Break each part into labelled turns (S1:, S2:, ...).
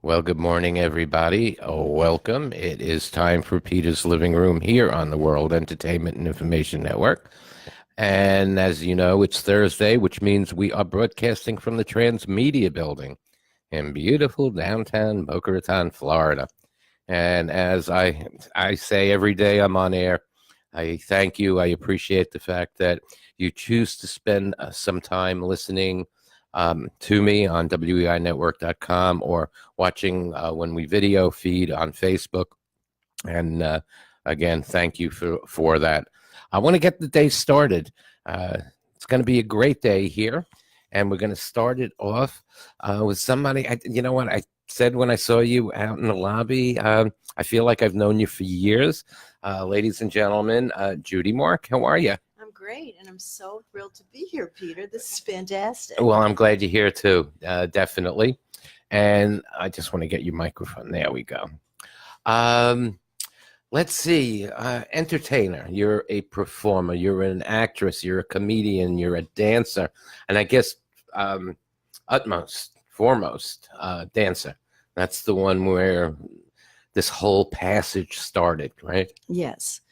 S1: Well, good morning, everybody. Welcome. It is time for Peter's Living Room here on the World Entertainment and Information Network. And as you know, it's Thursday, which means we are broadcasting from the Transmedia Building in beautiful downtown Boca Raton, Florida. And as I say every day I'm on air, I thank you. I appreciate the fact that you choose to spend some time listening to me on WEInetwork.com or watching when we video feed on Facebook. And again, thank you for that. I want to get the day started. It's going to be a great day here. And we're going to start it off with somebody. You know what? I said when I saw you out in the lobby, I feel like I've known you for years. Ladies and gentlemen, Judi Mark, how are you?
S2: I'm great, and I'm so thrilled to be here, Peter. This is fantastic.
S1: Well, I'm glad you're here too, definitely. And I just want to get your microphone. There we go. Let's see. Entertainer. You're a performer. You're an actress. You're a comedian. You're a dancer. And I guess foremost, dancer. That's the one where this whole passage started, right?
S2: Yes.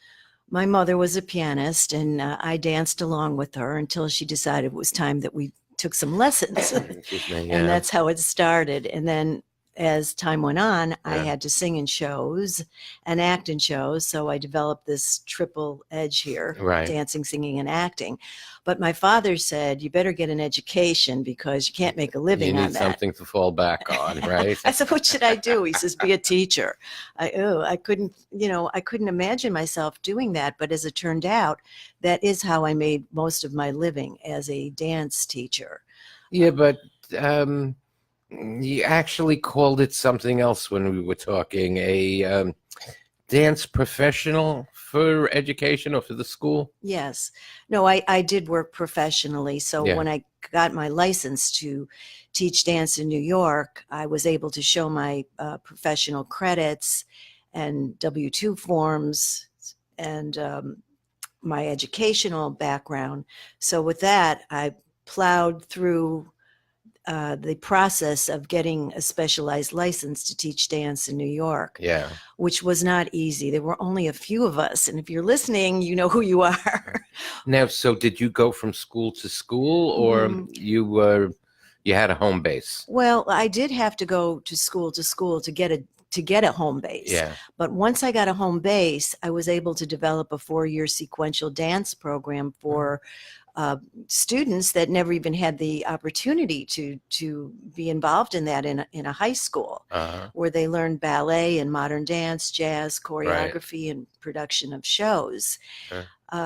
S2: My mother was a pianist, and I danced along with her until she decided it was time that we took some lessons.
S1: Excuse me, yeah.
S2: And that's how it started. And then as time went on, I
S1: Yeah.
S2: had to sing in shows and act in shows. So I developed this triple edge here,
S1: Right.
S2: dancing, singing, and acting. But my father said, you better get an education because you can't make a
S1: You
S2: living on
S1: need
S2: that.
S1: something to fall back on, right?
S2: I said, what should I do? He says, be a teacher. I couldn't imagine myself doing that. But as it turned out, that is how I made most of my living, as a dance teacher.
S1: Yeah, but you actually called it something else when we were talking, a dance professional for education or for the school?
S2: Yes. No, I did work professionally. So
S1: Yeah.
S2: when I got my license to teach dance in New York, I was able to show my professional credits and W-2 forms and my educational background. So with that, I plowed through the process of getting a specialized license to teach dance in New York,
S1: Yeah.
S2: which was not easy. There were only a few of us. And if you're listening, you know who you are.
S1: Now, so did you go from school to school, or you had a home base?
S2: Well, I did have to go to school to get a home base.
S1: Yeah.
S2: But once I got a home base, I was able to develop a 4-year sequential dance program for students that never even had the opportunity to be involved in that in a high school, where they learned ballet and modern dance, jazz, choreography, and production of shows.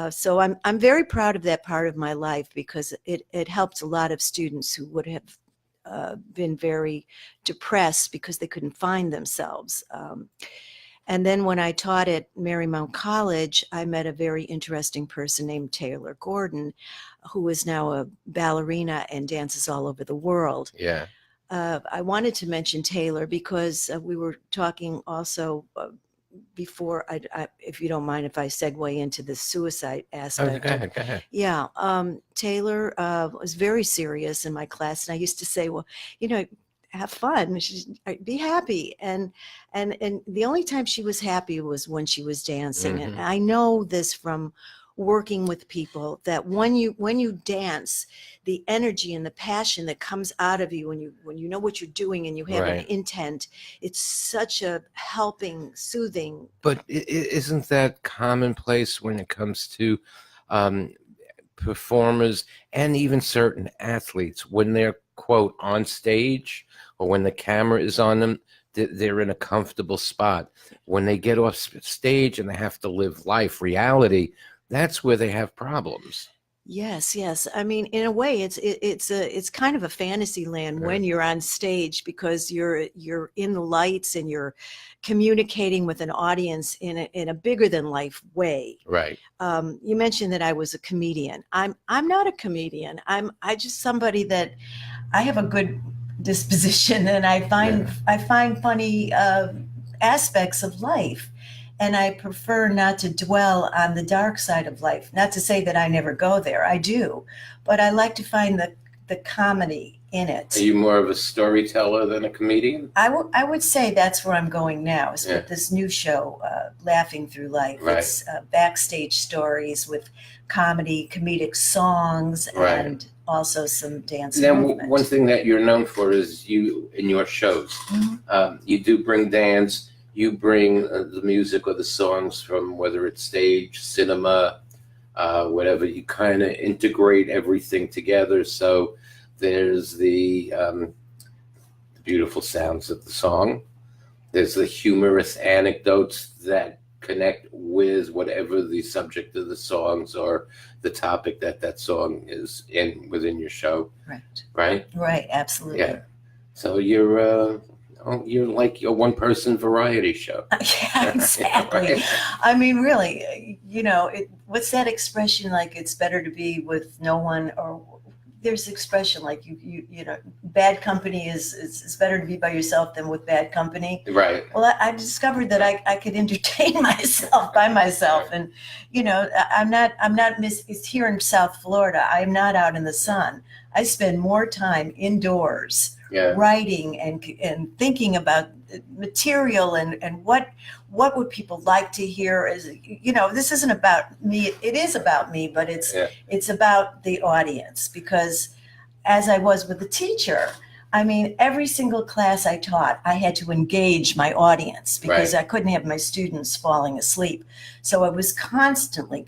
S2: So I'm very proud of that part of my life, because it helped a lot of students who would have been very depressed because they couldn't find themselves. And then when I taught at Marymount College, I met a very interesting person named Taylor Gordon, who is now a ballerina and dances all over the world.
S1: Yeah.
S2: I wanted to mention Taylor because we were talking also before, if you don't mind if I segue into the suicide aspect.
S1: Go ahead.
S2: Yeah. Taylor was very serious in my class. And I used to say, well, have fun, be happy. And the only time she was happy was when she was dancing.
S1: Mm-hmm.
S2: And I know this from working with people, that when you dance, the energy and the passion that comes out of you when you know what you're doing and you have an intent, it's such a helping, soothing.
S1: But isn't that commonplace when it comes to performers and even certain athletes, when they're, quote, on stage, or when the camera is on them, they're in a comfortable spot. When they get off stage and they have to live life, reality, that's where they have problems.
S2: Yes. I mean, in a way, it's kind of a fantasy land when you're on stage, because you're in the lights and you're communicating with an audience in a bigger than life way.
S1: Right.
S2: You mentioned that I was a comedian. I'm not a comedian. I just somebody that I have a good disposition, and I find funny aspects of life. And I prefer not to dwell on the dark side of life. Not to say that I never go there. I do. But I like to find the comedy in it.
S1: Are you more of a storyteller than a comedian?
S2: I would say that's where I'm going now, is
S1: Yeah.
S2: with this new show, Laughing Through Life.
S1: Right.
S2: It's backstage stories with comedic songs,
S1: Right.
S2: and also some dance
S1: Now,
S2: movement.
S1: one thing that you're known for is you in your shows.
S2: Mhm.
S1: You do bring dance. You bring the music or the songs from whether it's stage, cinema, whatever. You kind of integrate everything together. So there's the beautiful sounds of the song. There's the humorous anecdotes that connect with whatever the subject of the songs or the topic that song is in within your show.
S2: Right.
S1: Right?
S2: Right. Absolutely.
S1: Yeah. So you're like a one-person variety show.
S2: Yeah, exactly.
S1: Right?
S2: I mean, really, what's that expression, like it's better to be with no one, or there's expression like bad company is better to be by yourself than with bad company.
S1: Right.
S2: Well, I discovered that I could entertain myself by myself, and I'm not it's here in South Florida. I'm not out in the sun. I spend more time indoors,
S1: Yeah.
S2: writing and thinking about material and what would people like to hear. Is this isn't about me. It is about me, but it's about the audience, because as I was with the teacher, I mean, every single class I taught, I had to engage my audience, because
S1: Right.
S2: I couldn't have my students falling asleep. So I was constantly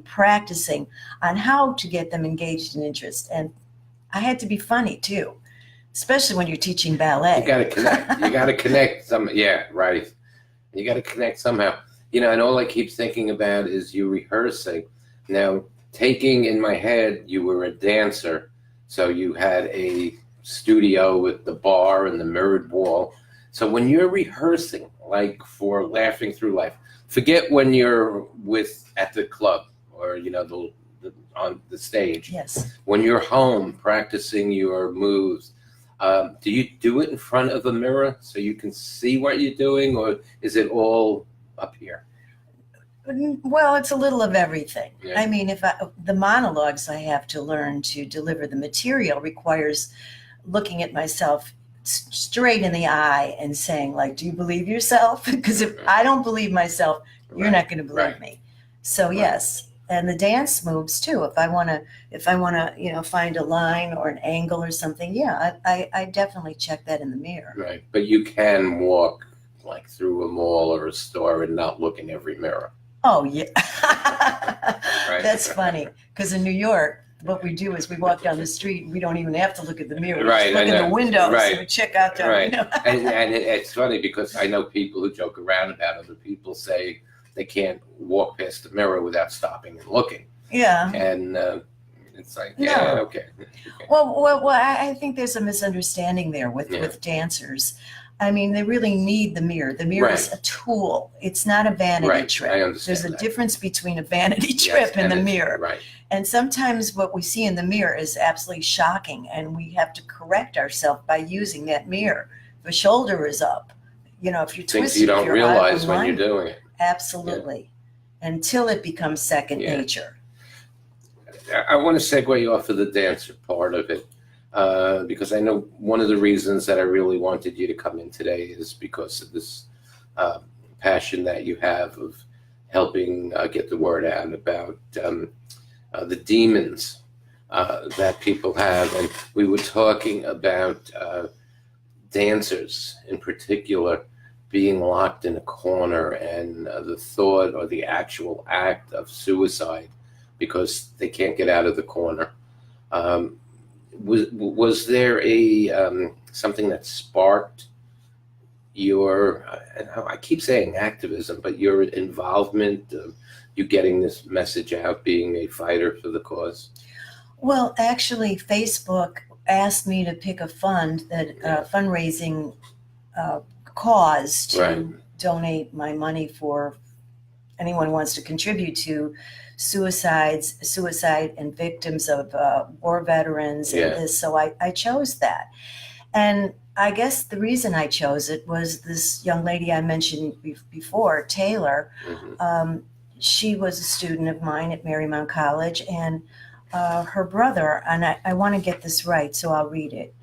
S2: practicing on how to get them engaged and interested. And I had to be funny too, especially when you're teaching ballet.
S1: You got to connect. You got to connect some. Yeah, right. You got to connect somehow. And all I keep thinking about is you rehearsing. Now, taking in my head, you were a dancer, so you had a studio with the bar and the mirrored wall. So when you're rehearsing, like for Laughing Through Life, forget when you're at the club or on the stage.
S2: Yes.
S1: When you're home practicing your moves, do you do it in front of a mirror so you can see what you're doing, or is it all up here?
S2: Well, it's a little of everything.
S1: Yeah.
S2: I mean, the monologues I have to learn to deliver the material requires looking at myself straight in the eye and saying, like, do you believe yourself? Because if I don't believe myself, you're not going to believe me. So yes. And the dance moves too. If I want to, find a line or an angle or something, I definitely check that in the mirror.
S1: Right. But you can walk like through a mall or a store and not look in every mirror.
S2: Oh yeah.
S1: Right.
S2: That's funny, because in New York, what we do is we walk down the street and we don't even have to look at the mirror. We
S1: Right,
S2: just look
S1: I
S2: in
S1: know.
S2: the windows
S1: Right.
S2: and we check out the
S1: Right.
S2: window.
S1: And it's funny because I know people who joke around about other people say they can't walk past the mirror without stopping and looking.
S2: Yeah.
S1: And it's like,
S2: No.
S1: okay.
S2: Well, I think there's a misunderstanding there with dancers. I mean, they really need the mirror. The mirror is a tool. It's not a vanity
S1: Right.
S2: trip.
S1: I understand
S2: There's a
S1: that.
S2: difference between a vanity trip and the mirror.
S1: Right.
S2: And sometimes what we see in the mirror is absolutely shocking, and we have to correct ourselves by using that mirror. If a shoulder is up, if you're
S1: Things
S2: twisted,
S1: you don't
S2: if you're
S1: realize when you're
S2: aligned,
S1: doing it.
S2: absolutely, until it becomes second nature.
S1: I want to segue off of the dancer part of it, because I know one of the reasons that I really wanted you to come in today is because of this passion that you have of helping get the word out about the demons that people have. And we were talking about dancers in particular being locked in a corner, and the thought or the actual act of suicide because they can't get out of the corner. Was there something that sparked your, I keep saying activism, but your involvement, you getting this message out, being a fighter for the cause?
S2: Well, actually, Facebook asked me to pick a fund, that fundraising cause to donate my money for anyone who wants to contribute to suicide and victims of war veterans and this. So I chose that. And I guess the reason I chose it was this young lady I mentioned before, Taylor.
S1: Mm-hmm.
S2: She was a student of mine at Marymount College, and her brother, and I want to get this right, so I'll read it.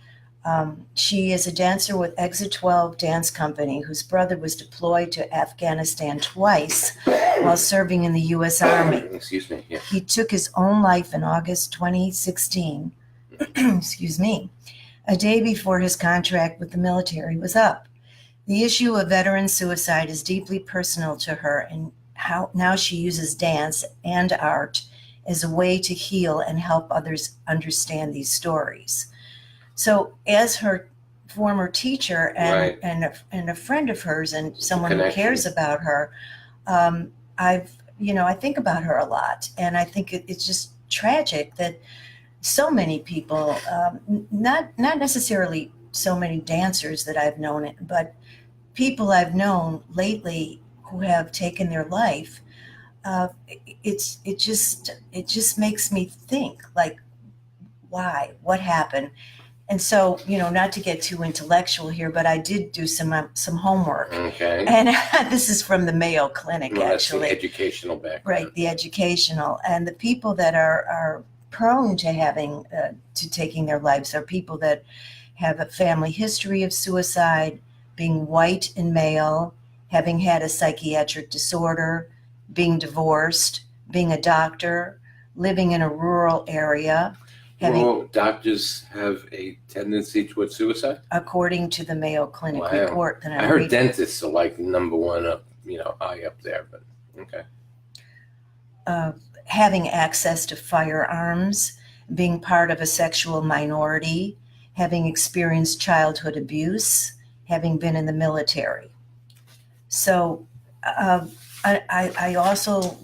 S2: She is a dancer with Exit 12 Dance Company, whose brother was deployed to Afghanistan twice while serving in the U.S. Army.
S1: Excuse me. Yeah.
S2: He took his own life in August 2016, excuse me, a day before his contract with the military was up. The issue of veteran suicide is deeply personal to her, and how now she uses dance and art as a way to heal and help others understand these stories. So, as her former teacher
S1: Right.
S2: and a friend of hers and
S1: It's a
S2: someone who
S1: connection.
S2: cares about her, I think about her a lot, and I think it's just tragic that so many people, not necessarily so many dancers that I've known, but people I've known lately who have taken their life. It just makes me think, like, why, what happened. And so, not to get too intellectual here, but I did do some homework,
S1: Okay.
S2: and this is from the Mayo Clinic,
S1: Well, that's the
S2: actually.
S1: educational background.
S2: Right, the educational, and the people that are prone to having to taking their lives are people that have a family history of suicide, being white and male, having had a psychiatric disorder, being divorced, being a doctor, living in a rural area,
S1: Well, doctors have a tendency towards suicide.
S2: according to the Mayo Clinic
S1: Wow.
S2: report that
S1: I
S2: I'm
S1: heard
S2: reading.
S1: dentists are like number one up, high up there. But okay.
S2: Having access to firearms, being part of a sexual minority, having experienced childhood abuse, having been in the military. So I also,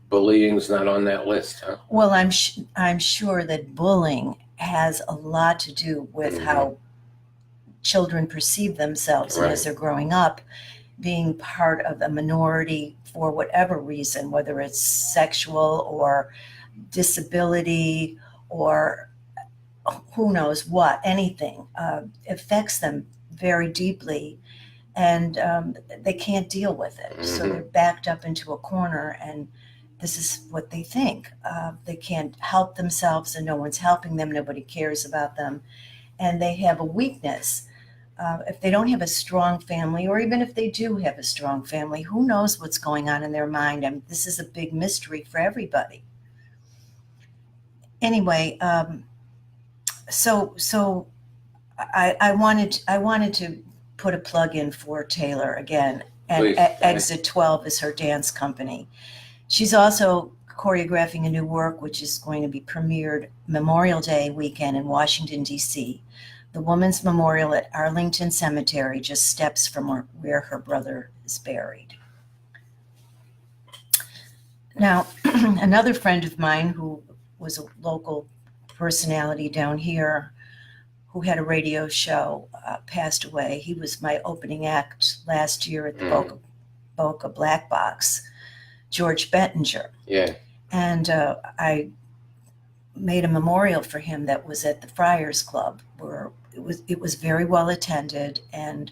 S1: Bullying's not on that list, huh?
S2: well, I'm sure that bullying has a lot to do with how children perceive themselves, and as they're growing up, being part of a minority for whatever reason, whether it's sexual or disability or who knows what, anything, affects them very deeply, and they can't deal with it. So they're backed up into a corner, and this is what they think. They can't help themselves, and no one's helping them. Nobody cares about them, and they have a weakness. If they don't have a strong family, or even if they do have a strong family, who knows what's going on in their mind? I mean, this is a big mystery for everybody. Anyway, so I wanted to put a plug in for Taylor again, and
S1: Please.
S2: Exit 12 is her dance company. She's also choreographing a new work which is going to be premiered Memorial Day weekend in Washington, D.C. The Woman's Memorial at Arlington Cemetery, just steps from where her brother is buried. Now, another friend of mine who was a local personality down here who had a radio show passed away. He was my opening act last year at the Boca Black Box, George Bettinger.
S1: Yeah.
S2: And I made a memorial for him that was at the Friars Club, where it was very well attended, and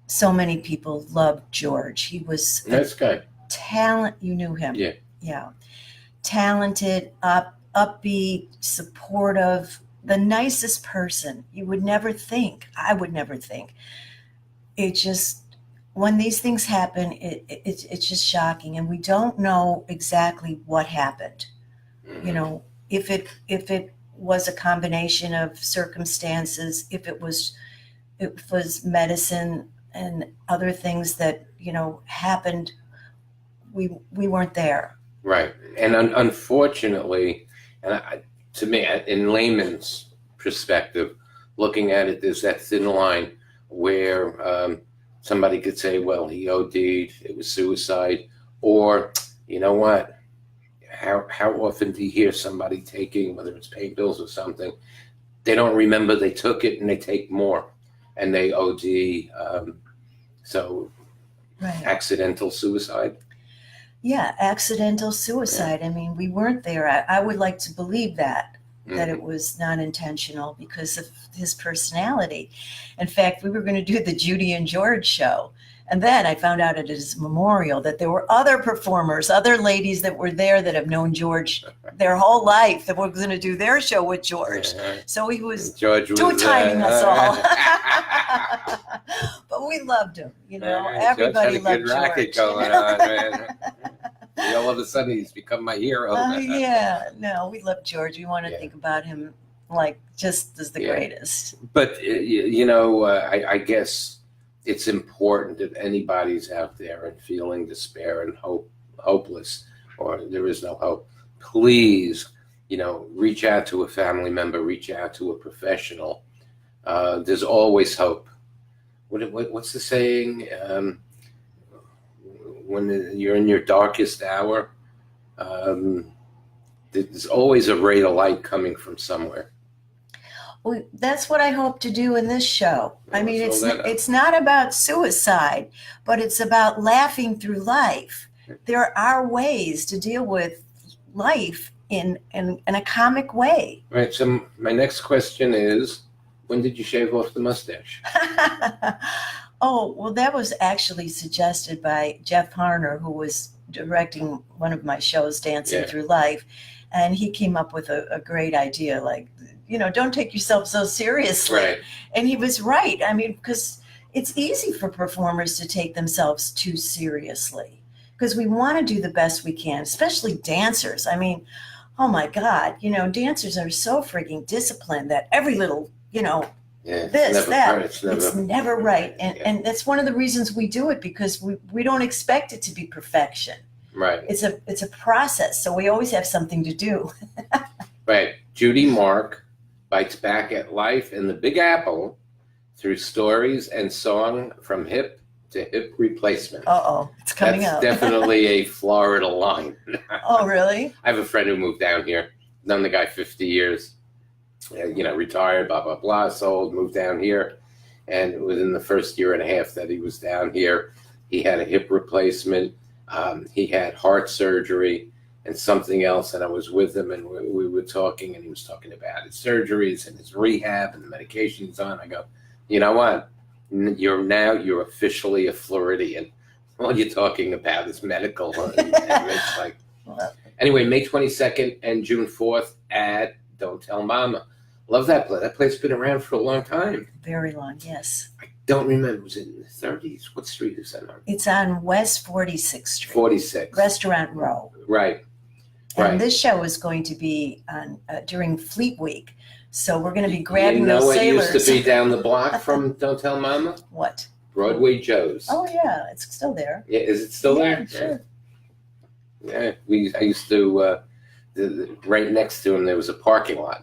S2: so many people loved George. He was
S1: Nice guy.
S2: talent. You knew him.
S1: Yeah.
S2: Talented, upbeat, supportive, the nicest person. You would never think. I would never think. It just, when these things happen, it's just shocking, and we don't know exactly what happened. If it was a combination of circumstances, if it was medicine and other things that happened, we weren't there.
S1: Right. And unfortunately, and to me, in layman's perspective, looking at it, there's that thin line where somebody could say, well, he OD'd, it was suicide, or, you know what, how often do you hear somebody taking, whether it's pain pills or something, they don't remember they took it and they take more and they OD.
S2: Right.
S1: Accidental suicide.
S2: Yeah, accidental suicide. I mean, we weren't there. I would like to believe that it was not intentional because of his personality. In fact, we were going to do the Judi and George show, And then I found out at his memorial that there were other performers, other ladies that were there that have known George their whole life that were going to do their show with George. So he was
S1: George was
S2: two-timing us all. But we loved him, you know. Everybody
S1: George had a good
S2: loved
S1: racket
S2: George.
S1: going on, man. All of a sudden, he's become my hero.
S2: Yeah, no, we love George. We want to think about him like just as the greatest.
S1: But you know, I guess it's important if anybody's out there and feeling despair and hopeless, or there is no hope, please, you know, reach out to a family member, reach out to a professional. There's always hope. What's the saying? When you're in your darkest hour, there's always a ray of light coming from somewhere.
S2: Well, that's what I hope to do in this show. I mean, it's not about suicide, but it's about laughing through life. There are ways to deal with life in a comic way.
S1: Right. So my next question is, when did you shave off the mustache?
S2: Oh, well, that was actually suggested by Jeff Harner, who was directing one of my shows, Dancing Through Life. And he came up with a great idea, like, you know, don't take yourself so seriously.
S1: Right.
S2: And he was right. I mean, because it's easy for performers to take themselves too seriously because we want to do the best we can, especially dancers. I mean, oh my God, you know, dancers are so freaking disciplined that every little, you know, it's never right. And that's one of the reasons we do it, because we don't expect it to be perfection.
S1: Right.
S2: It's a process. So we always have something to do.
S1: Right. Judi Mark bites back at life in the Big Apple through stories and song from hip to hip replacement.
S2: It's coming up.
S1: That's definitely a Florida line.
S2: Oh, really?
S1: I have a friend who moved down here. Known the guy 50 years. You know, retired, blah, blah, blah, sold, moved down here. And within the first year and a half that he was down here, he had a hip replacement. He had heart surgery and something else. And I was with him and we were talking, and he was talking about his surgeries and his rehab and the medication he's on. I go, you know what? You're officially a Floridian. All you're talking about is medical. And it's like, anyway, May 22nd and June 4th at Don't Tell Mama. Love that place. That place has been around for a long time.
S2: Very long, yes.
S1: I don't remember. Was it in the 30s? What street is that on?
S2: It's on West 46th Street.
S1: 46.
S2: Restaurant Row.
S1: Right.
S2: And this show is going to be on during Fleet Week. So we're going to be grabbing those sailors. You know what used to be
S1: down the block from Don't Tell Mama?
S2: What?
S1: Broadway Joe's.
S2: Oh, yeah. It's still there.
S1: Yeah, is it still there?
S2: Sure.
S1: Yeah. I used to, right next to him, there was a parking lot.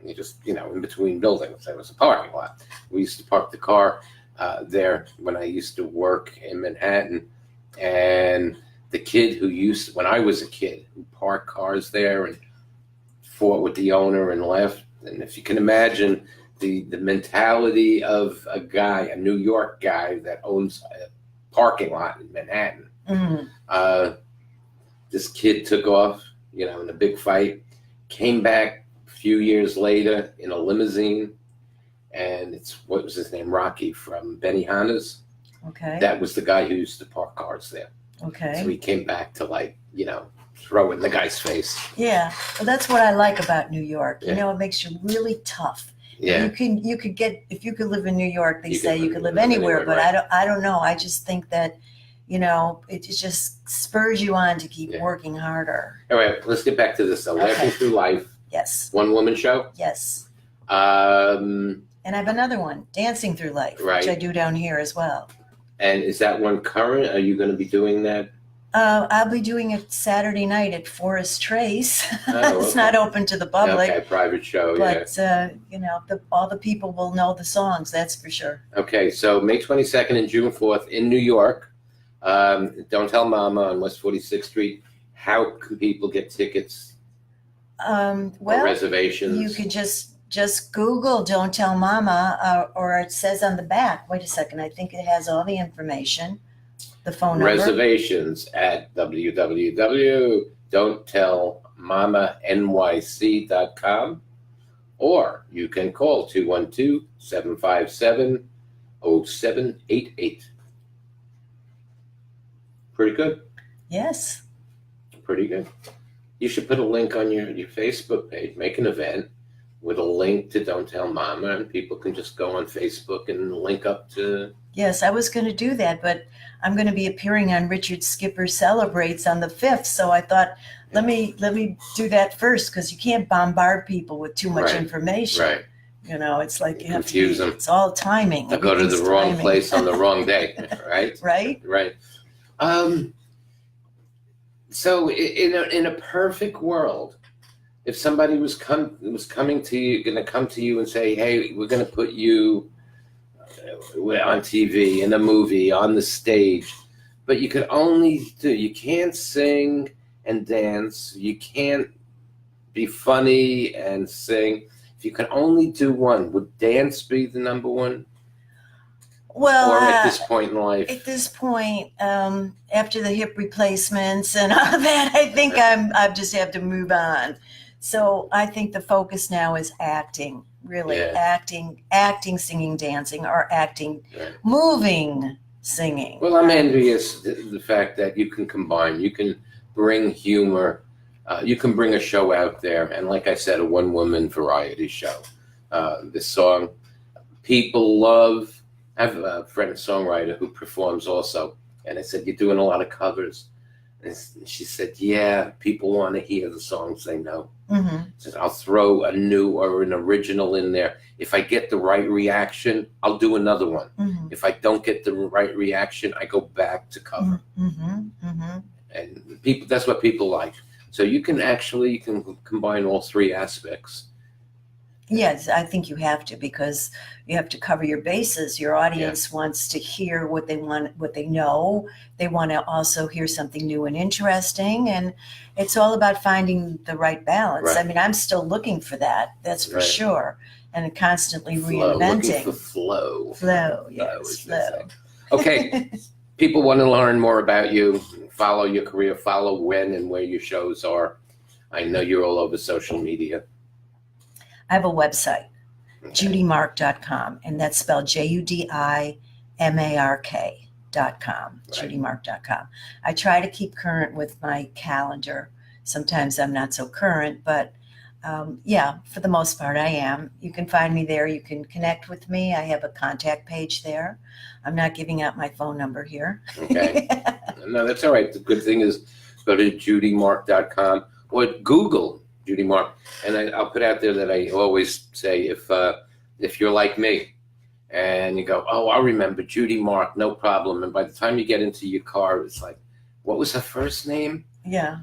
S1: You just, you know, in between buildings, there was a parking lot. We used to park the car there when I used to work in Manhattan. And the kid when I was a kid, who parked cars there and fought with the owner and left. And if you can imagine the mentality of a New York guy that owns a parking lot in Manhattan. Mm-hmm. This kid took off, you know, in a big fight, came back a few years later in a limousine, and what was his name? Rocky from Benihana's.
S2: Okay.
S1: That was the guy who used to park cars there. Okay. So he came back to, like, you know, throw it in the guy's face.
S2: Yeah. Well, that's what I like about New York. You know, it makes you really tough.
S1: Yeah.
S2: You could get, if you could live in New York, they say you could live anywhere, but right. I don't know. I just think that, you know, it just spurs you on to keep working harder.
S1: All right, let's get back to this. Laughing Through Life.
S2: Yes.
S1: One woman show.
S2: Yes. And I have another one, Dancing Through Life, which I do down here as well. And
S1: is that one current? Are you going to be doing that?
S2: I'll be doing it Saturday night at Forest Trace. It's not open to the public.
S1: Okay, private show,
S2: but, you know, all the people will know the songs, that's for sure.
S1: Okay, so May 22nd and June 4th in New York. Don't Tell Mama on West 46th Street. How could people get tickets?
S2: Well,
S1: or reservations?
S2: You could just Google Don't Tell Mama, or it says on the back. Wait a second, I think it has all the information. The phone number.
S1: Reservations at www.don'ttellmamanyc.com, or you can call 212-757-0788. Pretty good.
S2: Yes.
S1: Pretty good. You should put a link on your Facebook page. Make an event with a link to Don't Tell Mama, and people can just go on Facebook and link up to.
S2: Yes, I was going to do that, but I'm going to be appearing on Richard Skipper Celebrates on the 5th. So I thought, let me do that first, because you can't bombard people with too much information.
S1: Right.
S2: You know, it's like you have
S1: confuse
S2: to.
S1: them.
S2: It's all timing.
S1: They'll go to the wrong place on the wrong day. Right.
S2: Right.
S1: Right. So in a perfect world, if somebody was coming to you, going to come to you and say, "Hey, we're going to put you on TV, in a movie, on the stage," but you can't sing and dance, you can't be funny and sing. If you could only do one, would dance be the number one?
S2: Well,
S1: or at this point in life?
S2: At this point, after the hip replacements and all that, I think I just have to move on. So I think the focus now is acting, really. Acting, singing, dancing, or acting, moving, singing.
S1: Well, I'm envious the fact that you can combine. You can bring humor. You can bring a show out there. And like I said, a one-woman variety show. This song, people love. I have a friend, a songwriter, who performs also. And I said, "You're doing a lot of covers." And she said, "Yeah, people want to hear the songs they know."
S2: Mm-hmm.
S1: I said, "I'll throw a new or an original in there. If I get the right reaction, I'll do another one.
S2: Mm-hmm.
S1: If I don't get the right reaction, I go back to cover."
S2: Mm-hmm. Mm-hmm.
S1: And people, that's what people like. So you can combine all three aspects.
S2: Yes, I think you have to, because you have to cover your bases. Your audience wants to hear what they want, what they know. They want to also hear something new and interesting. And it's all about finding the right balance.
S1: Right.
S2: I mean, I'm still looking for that. That's for rure. And constantly reinventing.
S1: Looking for flow.
S2: Flow, yes, flow.
S1: Okay. People want to learn more about you, follow your career, follow when and where your shows are. I know you're all over social media.
S2: I have a website, judimark.com, and that's spelled JUDIMARK.com, judimark.com. I try to keep current with my calendar. Sometimes I'm not so current, but for the most part, I am. You can find me there. You can connect with me. I have a contact page there. I'm not giving out my phone number here.
S1: Okay. No, that's all right. The good thing is go to judimark.com or Google Judi Mark. And I'll put out there that I always say, if you're like me and you go, "Oh, I'll remember Judi Mark, no problem." And by the time you get into your car, it's like, what was her first name?
S2: Yeah.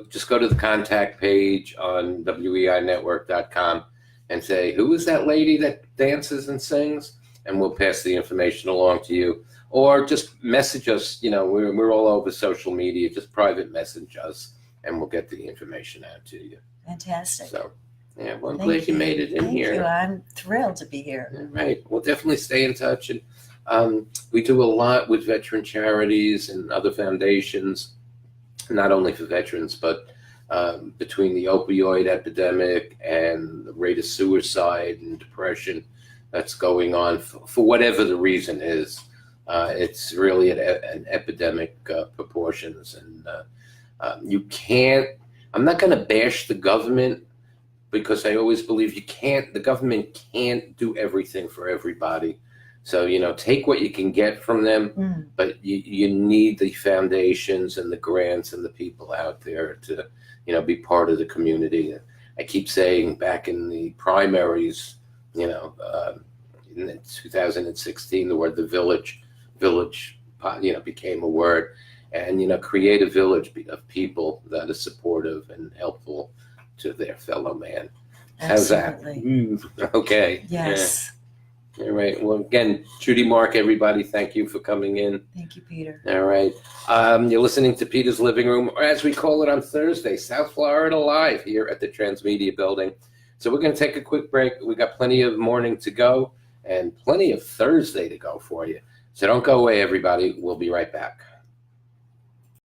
S1: Just go to the contact page on WEInetwork.com and say, "Who is that lady that dances and sings?" And we'll pass the information along to you. Or just message us. We're all over social media. Just private message us, and we'll get the information out to you.
S2: Fantastic.
S1: So, well, I'm glad you made it in here.
S2: Thank you. I'm thrilled to be here.
S1: All right. We'll definitely stay in touch. And we do a lot with veteran charities and other foundations, not only for veterans, but between the opioid epidemic and the rate of suicide and depression that's going on for whatever the reason is. It's really an epidemic proportions. And I'm not going to bash the government, because I always believe the government can't do everything for everybody. So, take what you can get from them, but you need the foundations and the grants and the people out there to, be part of the community. I keep saying, back in the primaries, in 2016, the word "the village, became a word. And, create a village of people that are supportive and helpful to their fellow man.
S2: Absolutely.
S1: How's that? Okay.
S2: Yes.
S1: Yeah. All right. Well, again, Judi Mark, everybody, thank you for coming in.
S2: Thank you, Peter.
S1: All right. You're listening to Peter's Living Room, or as we call it on Thursday, South Florida Live, here at the Transmedia Building. So we're going to take a quick break. We got plenty of morning to go and plenty of Thursday to go for you. So don't go away, everybody. We'll be right back.